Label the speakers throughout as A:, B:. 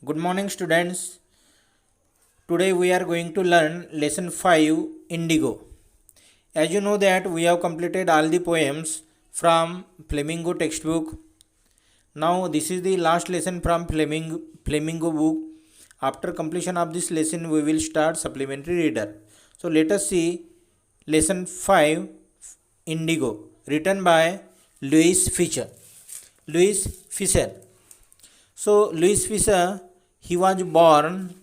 A: Good morning, students. Today we are going to learn lesson 5 Indigo. As you know that we have completed all the poems from Flamingo textbook. Now this is the last lesson from Flamingo book. After completion of this lesson we will start supplementary reader. So let us see lesson 5 Indigo written by Louis Fisher. Louis Fisher. So Louis Fisher, he was born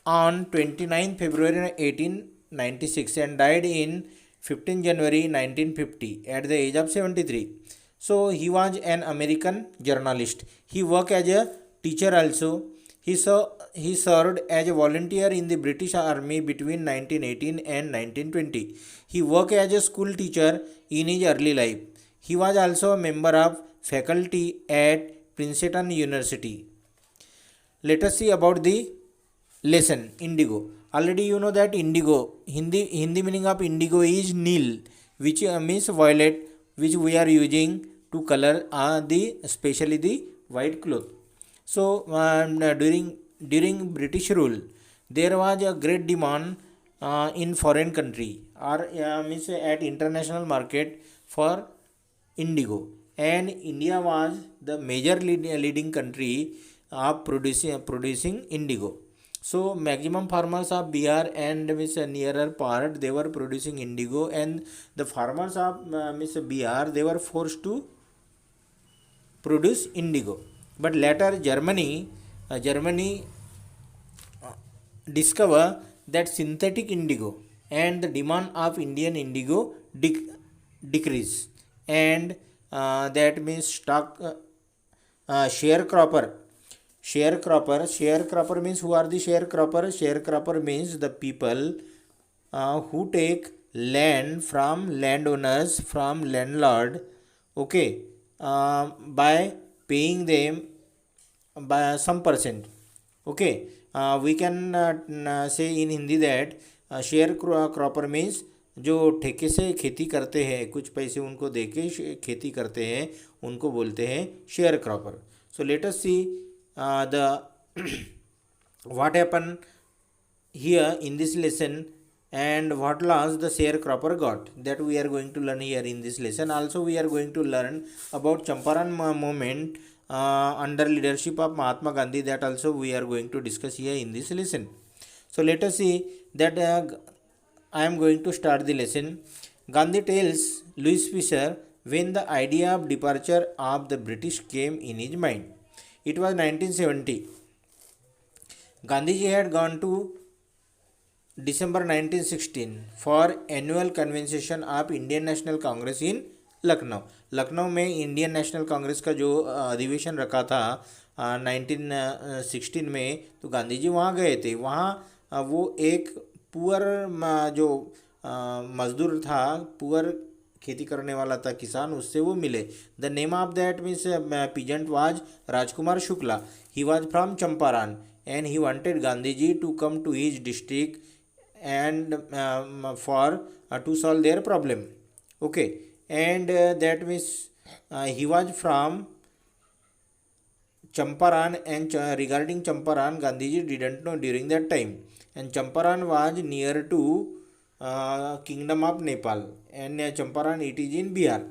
A: on 29 February 1896 and died in 15 January 1950 at the age of 73. So he was an American journalist. He worked as a teacher also. He served as a volunteer in the British Army between 1918 and 1920. He worked as a school teacher in his early life. He was also a member of faculty at Princeton University. Let us see about the lesson Indigo. Already you know that indigo, Hindi meaning of indigo is nil, which means violet, which we are using to color the especially the white cloth. So during British rule, there was a great demand in foreign country or means at international market for indigo, and India was the major leading country of producing indigo. So maximum farmers of Bihar and means nearer part they were producing indigo, and the farmers of means Bihar they were forced to produce indigo. But later Germany discover that synthetic indigo and the demand of Indian indigo decrease, and that means sharecropper. Sharecropper means who are the sharecropper? Sharecropper means the people who take land from landowners, from landlord, okay, by paying them by some percent. Okay, we can say in Hindi that share cropper means जो ठेके से खेती करते हैं, कुछ पैसे उनको देके खेती करते हैं, उनको बोलते हैं share cropper. So let us see the what happened here in this lesson and what loss the sharecropper got, that we are going to learn here in this lesson. Also we are going to learn about Champaran movement under leadership of Mahatma Gandhi, that also we are going to discuss here in this lesson. So let us see that I am going to start the lesson. Gandhi tells Louis Fisher when the idea of departure of the British came in his mind. It was 1970. Gandhiji had gone to December 1916 for annual convention of Indian National Congress in Lucknow. Lucknow में Indian national Congress का जो अधिवेशन रखा था 1916 में, तो गांधी जी वहाँ गए थे. वहाँ वो एक पुअर जो मजदूर था, पुअर खेती करने वाला था, किसान, उससे वो मिले. The name of that means peasant was Rajkumar Shukla. He was from Champaran and he wanted Gandhiji to come to his district and for to solve their problem. Okay, and that means he was from Champaran, and regarding Champaran, Gandhiji didn't know during that time. And Champaran was near to kingdom of Nepal, and Champaran it is in Bihar.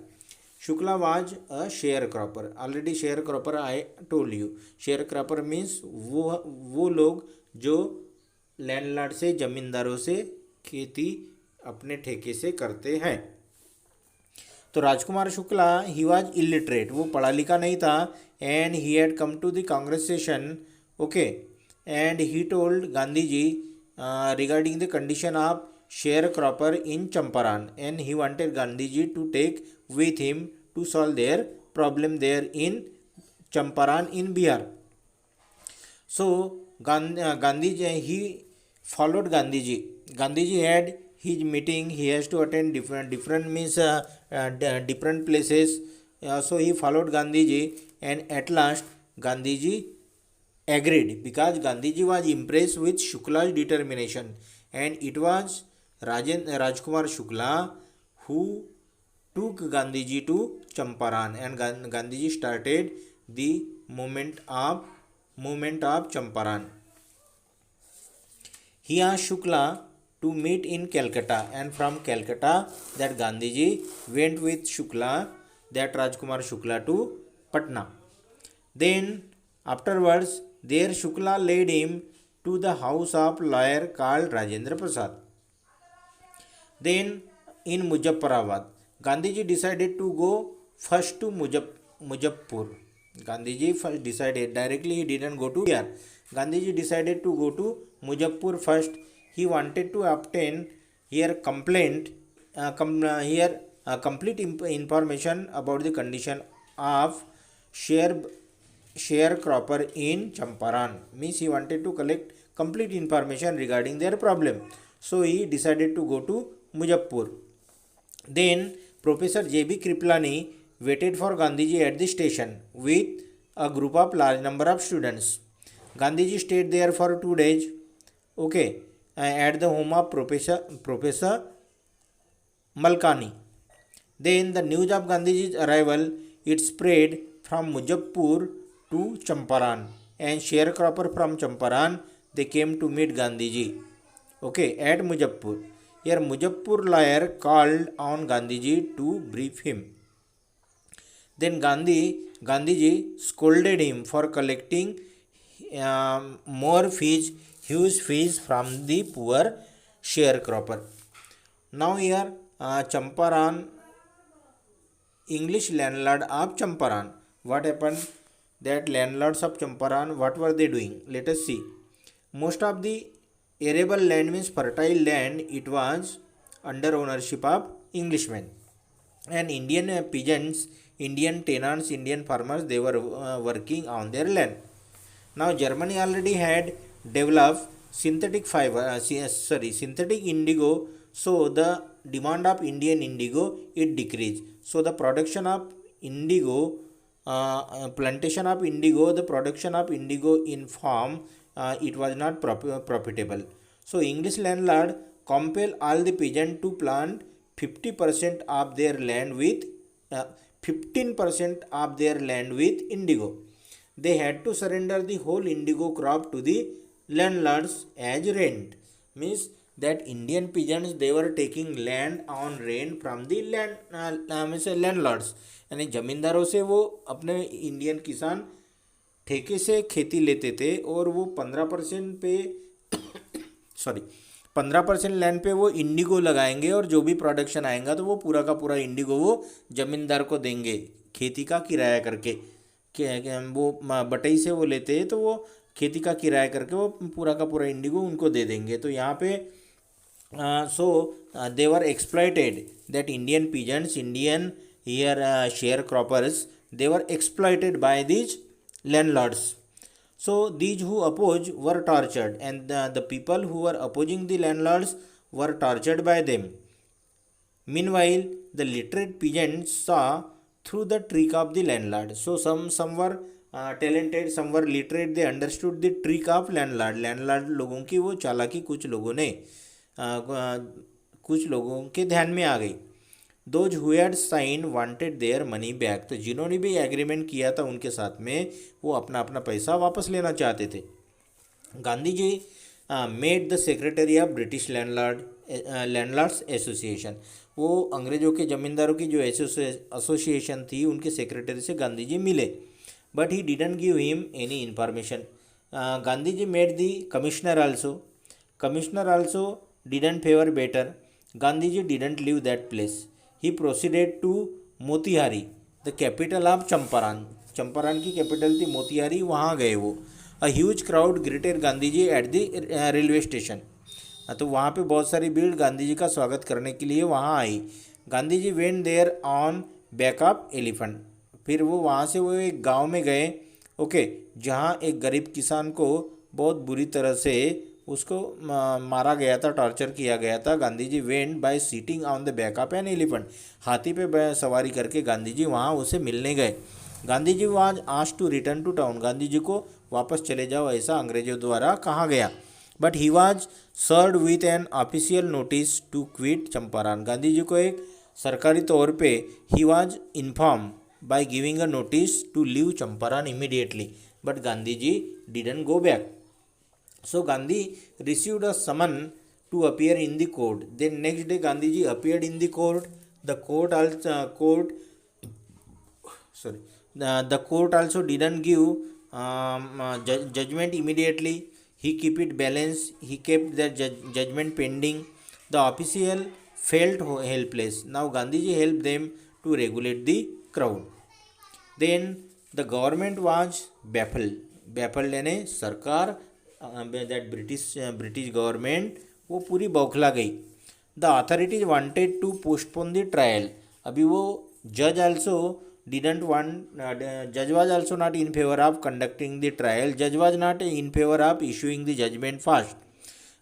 A: Shukla was a sharecropper. Already sharecropper I told you. Sharecropper means वो लोग जो landlord से, जमींदारों से खेती अपने ठेके से करते हैं. तो Rajkumar Shukla he was illiterate, वो पढ़ा लिखा नहीं था, and he had come to the Congress session. Okay, and he told Gandhi ji regarding the condition of sharecropper in Champaran, and he wanted Gandhiji to take with him to solve their problem there in Champaran in Bihar. So Gandhiji, he followed Gandhiji. Gandhiji had his meeting. He has to attend different means different places. So he followed Gandhiji, and at last Gandhiji agreed because Gandhiji was impressed with Shukla's determination, and it was Rajkumar Shukla who took Gandhiji to Champaran, and Gandhiji started the movement of movement of Champaran. He asked Shukla to meet in Calcutta, and from Calcutta that Gandhiji went with Shukla, that Rajkumar Shukla, to Patna. Then afterwards there Shukla led him to the house of lawyer called Rajendra Prasad. Then in Muzaffarabad, Gandhiji decided to go first to Muzaffarpur. Gandhiji first decided, directly he didn't go to here. Gandhiji decided to go to Muzaffarpur first. He wanted to obtain here complete information about the condition of sharecropper in Champaran. Means he wanted to collect complete information regarding their problem. So he decided to go to Muzaffarpur. Then Professor J.B. Kriplani waited for Gandhiji at the station with a group of large number of students. Gandhiji stayed there for 2 days, okay, at the home of Professor Malkani. Then the news of Gandhiji's arrival, it spread from Muzaffarpur to Champaran, and sharecropper from Champaran, they came to meet Gandhiji, okay, at Muzaffarpur. Here Muzaffarpur lawyer called on Gandhiji to brief him. Then Gandhiji scolded him for collecting more fees, huge fees from the poor sharecropper. Now here Champaran, English landlord of Champaran. What happened? That landlords of Champaran, what were they doing? Let us see. Most of the arable land, means fertile land, it was under ownership of Englishmen. And Indian peasants, Indian tenants, Indian farmers, they were working on their land. Now Germany already had developed synthetic indigo, so the demand of Indian indigo, it decreased. So the production of indigo, plantation of indigo, the production of indigo in farm, it was not profitable. So English landlord compel all the peasants to plant 50% of their land with 15% of their land with indigo. They had to surrender the whole indigo crop to the landlords as rent. Means that Indian peasants, they were taking land on rent from the landlords, यानी जमींदारों से वो अपने Indian किसान ठेके से खेती लेते थे, और वो 15% पे 15% लैंड पे वो इंडिगो लगाएंगे, और जो भी प्रोडक्शन आएगा तो वो पूरा का पूरा इंडिगो वो जमींदार को देंगे खेती का किराया करके। वो बटई से वो लेते हैं तो वो खेती का किराया करके वो पूरा का पूरा इंडिगो उनको दे देंगे। तो यहाँ पे they were exploited, that Indian peasants, Indian here sharecroppers, they were exploited by these landlords. So these who oppose were tortured, and the people who were opposing the landlords were tortured by them. Meanwhile, the literate peasants saw through the trick of the landlord. So some were talented, some were literate, they understood the trick of landlord. Landlord लोगों की वो चालाकी कुछ लोगों के ध्यान में आ गई। Those who had signed wanted their money back. तो जिन्होंने भी एग्रीमेंट किया था उनके साथ में, वो अपना अपना पैसा वापस लेना चाहते थे। Gandhi ji made the secretary of British landlords association. वो अंग्रेज़ों के ज़मींदारों की जो एसोसिएशन थी, उनके सेक्रेटरी से गांधी जी मिले, but he didn't give him any information. Gandhi ji made the commissioner also didn't favour better. Gandhi ji didn't leave that place. He proceeded to Motihari, the capital of Champaran. Champaran की कैपिटल थी मोतिहारी, वहाँ गए वो। A huge crowd greeted Gandhi ji at the railway station. तो वहाँ पे बहुत सारी भीड़ गांधी जी का स्वागत करने के लिए वहाँ आई। Gandhi ji went there on back of elephant. फिर वो वहाँ से वो एक गांव में गए, ओके, जहाँ एक गरीब किसान को बहुत बुरी तरह से उसको मारा गया था, टॉर्चर किया गया था। Gandhi ji went by sitting on the back of an elephant. हाथी पे सवारी करके गांधी जी वहाँ उसे मिलने गए। Gandhi ji was asked to return to town. Gandhi ji को वापस चले जाओ ऐसा अंग्रेजों द्वारा कहा गया, but he was served with an official notice to quit Champaran. Gandhi ji को एक सरकारी तौर पे he was inform by giving a notice to leave Champaran immediately, but Gandhi ji didn't go back. So Gandhi received a summon to appear in the court. Then next day Gandhiji appeared in the court. The court also sorry the court also didn't give judgment immediately. He kept it balanced. He kept the judgment pending. The official felt helpless. Now Gandhiji helped them to regulate the crowd. Then the government was baffled यानी सरकार that British government वो पूरी बौखला गई. The authorities wanted to postpone the trial. अभी वो judge also didn't want judge was also not in favor of conducting the trial. Judge was not in favor of issuing the judgment fast.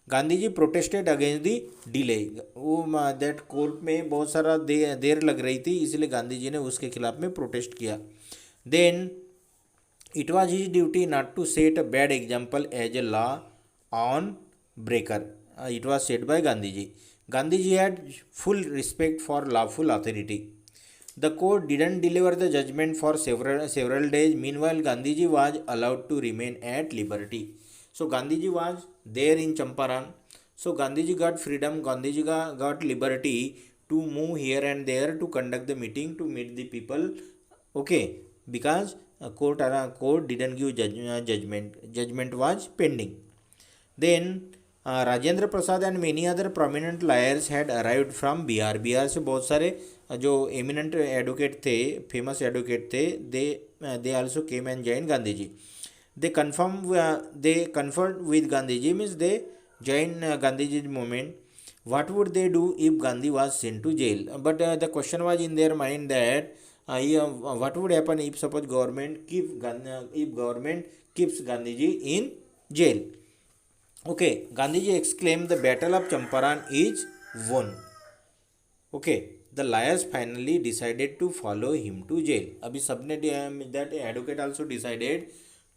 A: Gandhi ji protested against the delay. वो that court में बहुत सारा देर लग रही थी, इसलिए गांधी जी ने उसके खिलाफ में प्रोटेस्ट किया. Then it was his duty not to set a bad example as a law on breaker. It was set by Gandhi ji. Gandhi ji had full respect for lawful authority. The court didn't deliver the judgment for several days. Meanwhile, Gandhiji was allowed to remain at liberty. So Gandhiji was there in Champaran. So Gandhiji got freedom. Gandhiji got liberty to move here and there to conduct the meeting, to meet the people. Okay, because court didn't give judgment. Judgment was pending. Then Rajendra Prasad and many other prominent lawyers had arrived from Bihar. Bihar से बहुत सारे जो eminent advocate थे, famous advocate थे, they also came and join Gandhi ji. They conferred with Gandhi ji, means they join Gandhi ji movement. what would they do if Gandhi was sent to jail? But the question was in their mind that what would happen if suppose government keeps Gandhiji in jail. Okay, Gandhiji exclaimed, the battle of Champaran is won. Okay, the liars finally decided to follow him to jail. अभी सबने that advocate also decided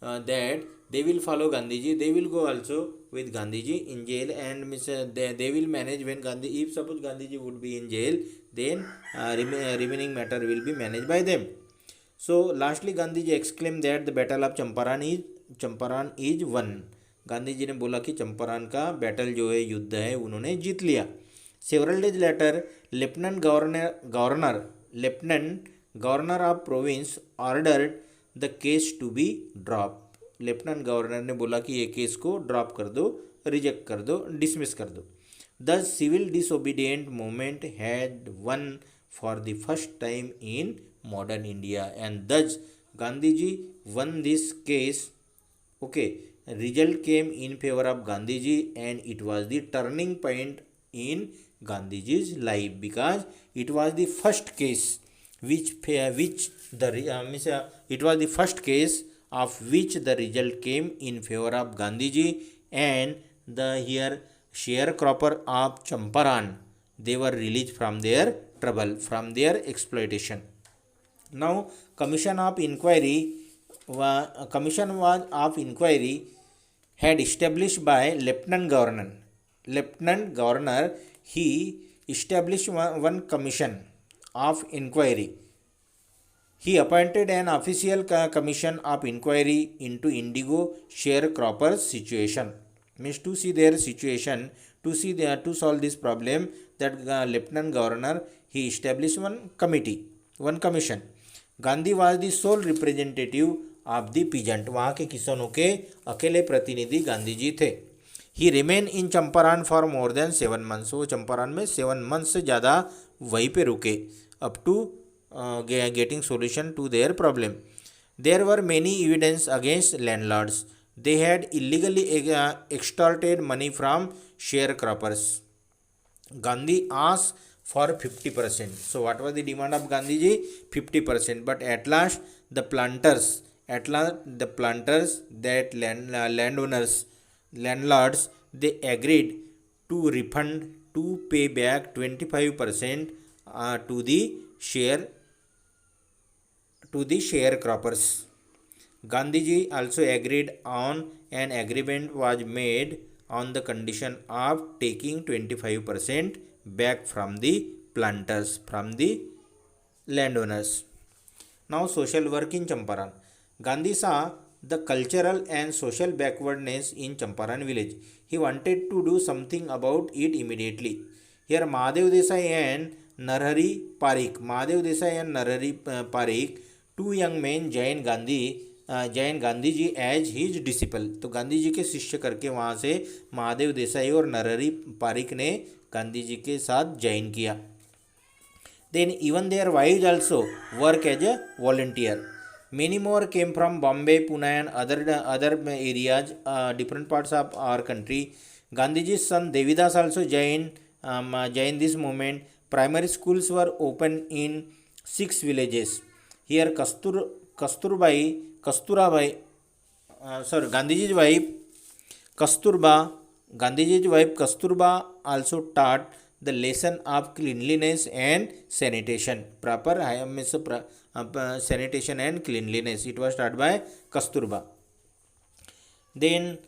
A: that they will follow Gandhiji. They will go also with Gandhiji in jail, and they will manage when if suppose Gandhiji would be in jail, then remaining matter will be managed by them. So lastly Gandhiji exclaimed that the battle of Champaran is won. Gandhi ji ने बोला कि चंपारण का battle जो है, युद्ध है, उन्होंने जीत लिया. Several days later lieutenant governor of province ordered the case to be drop. Lieutenant governor ने बोला कि ये केस को ड्रॉप कर दो, रिजेक्ट कर दो, डिसमिस कर दो. The civil disobedient movement had won for the first time in modern India, and thus Gandhi ji won this case. Okay, result came in favor of Gandhiji, and it was the turning point in Gandhiji's life, because it was the first case it was the first case of which the result came in favor of Gandhiji, and the here sharecropper of Champaran, they were released from their trouble, from their exploitation. Now commission of inquiry had established by Lieutenant Governor. He established one commission of inquiry. He appointed an official commission of inquiry into Indigo sharecroppers' situation. Means to see their situation, to solve this problem, that Lieutenant Governor, he established one commission. Gandhi was the sole representative of the peasant. वहाँ के किसानों के अकेले प्रतिनिधि गांधी जी थे. He remain in Champaran for more than 7 months. वो चंपारण में 7 months से ज़्यादा वहीं पे रुके, up to getting solution to their problem. There were many evidence against landlords. They had illegally extorted money from share croppers. Gandhi asked for 50%. So what was the demand of Gandhiji? 50%. But at last the planters, that landlords, they agreed to pay back 25% to the sharecroppers. Gandhiji also agreed on an agreement was made on the condition of taking 25% back from the planters, from the landowners. Now social work in Champaran. Gandhi saw the cultural and social backwardness in Champaran village. He wanted to do something about it immediately. Here Mahadev Desai and Narhari Parikh. Mahadev Desai and Narhari Parikh, two young men joined Gandhi ji as his disciple. तो गांधी जी के शिष्य करके वहाँ से महादेव देसाई और नरहरि पारिक ने गांधी जी के साथ ज्वाइन किया. Then even their wives also work as a volunteer. Many more came from Bombay, Pune and other areas, different parts of our country. Gandhiji's son Devidas also joined this movement. Primary schools were open in 6 villages. Here Gandhiji's wife Kasturba also taught the lesson of cleanliness and sanitation. Proper sanitation and cleanliness. It was taught by Kasturba. Then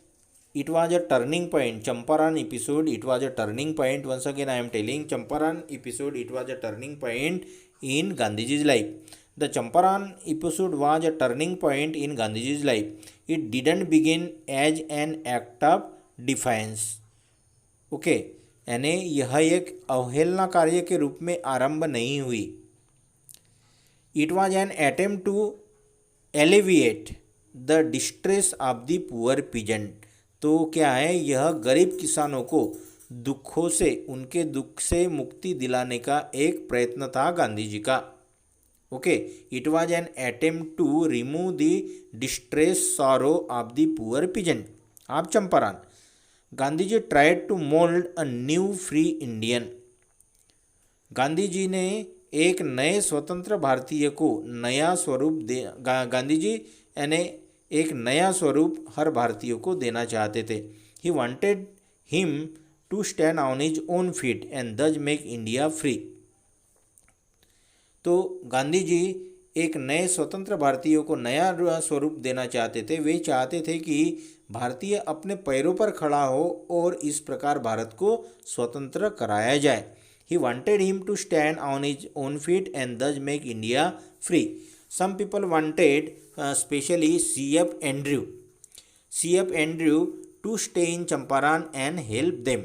A: it was a turning point. Champaran episode, it was a turning point. Once again I am telling, Champaran episode, it was a turning point in Gandhiji's life. The Champaran episode was a turning point in Gandhiji's life. It didn't begin as an act of defiance. Okay. यानी यह एक अवहेलना कार्य के रूप में आरंभ नहीं हुई. It was an attempt to alleviate the distress of the poor peasant. तो क्या है, यह गरीब किसानों को दुखों से, उनके दुख से मुक्ति दिलाने का एक प्रयत्न था गांधी जी का. Okay, it was an attempt to remove the distress sorrow of the poor peasant of Champaran. Gandhi ji tried to mould a new free Indian. Gandhi ji ने एक नए स्वतंत्र भारतीय को नया स्वरूप गांधी जी यानी एक नया स्वरूप हर भारतीय को देना चाहते थे. He wanted him to stand on his own feet and thus make India free. तो गांधी जी एक नए स्वतंत्र भारतीयों को नया स्वरूप देना चाहते थे. वे चाहते थे कि भारतीय अपने पैरों पर खड़ा हो और इस प्रकार भारत को स्वतंत्र कराया जाए. He wanted him to stand on his own feet and thus make India free. Some people wanted specially C.F. Andrew to stay in Champaran and help them.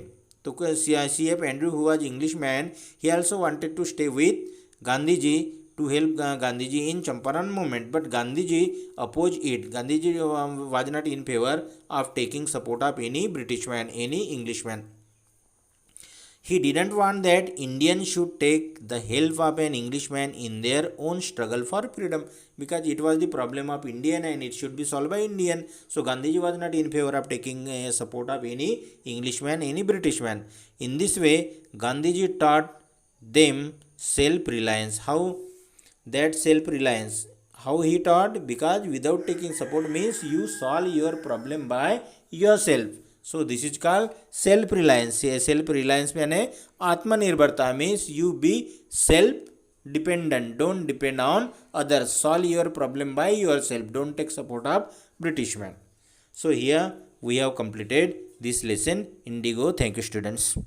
A: तो C.F. Andrew, who was Englishman, he also wanted to stay with Gandhiji to help Gandhiji in Champaran movement, but Gandhiji opposed it. Gandhiji was not in favor of taking support of any British man, any Englishman. He didn't want that Indians should take the help of an Englishman in their own struggle for freedom, because it was the problem of Indian and it should be solved by Indian. So Gandhiji was not in favor of taking support of any Englishman, any British man. In this way, Gandhiji taught them self-reliance. How that self-reliance? How he taught? Because without taking support means you solve your problem by yourself. So this is called self-reliance. Self-reliance means आत्मनिर्भरता, means you be self-dependent. Don't depend on others. Solve your problem by yourself. Don't take support of British man. So here we have completed this lesson Indigo. Thank you students.